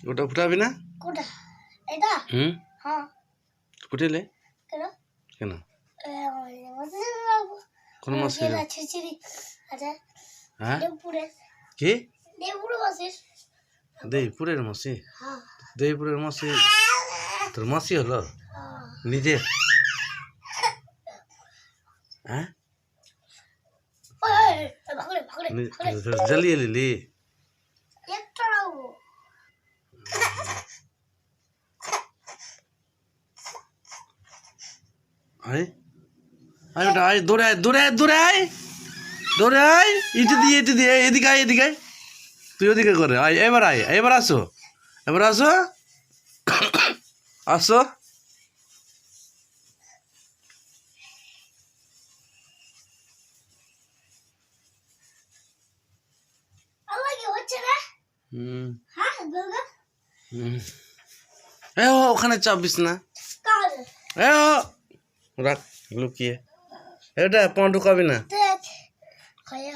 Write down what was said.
ওটা ফুটাবি না? কোটা এটা হ্যাঁ ফুটেলে কেন কেন? কোন মাছ আচ্ছা হ্যাঁ দেবপুরে কি দেবপুরে মাসিস দেইপুরের মাসি? হ্যাঁ দেইপুরের মাসি তোর মাসি হলো নিজে? হ্যাঁ ভাগরে ভাগরে ভাগরে জ্বালিয়ে নিলি? একটা রাখবো আয় আয় বেটা আয়, দৌড়ে আয় দৌড়ে আয় দৌড়ে আয় দৌড়ে আয়, ইটে দিয়ে এদিকে আয় এদিকে আয়, তুই ওদিকে করে আয়, এবার আসো আসো আল্লাহ কি হচ্ছে না হুম হ্যাঁ দাদা হুম ওখানে চাপিস না, কাল রাখ লুকিয়ে, এটা পা ঢুকাবি না। দেখ খায়া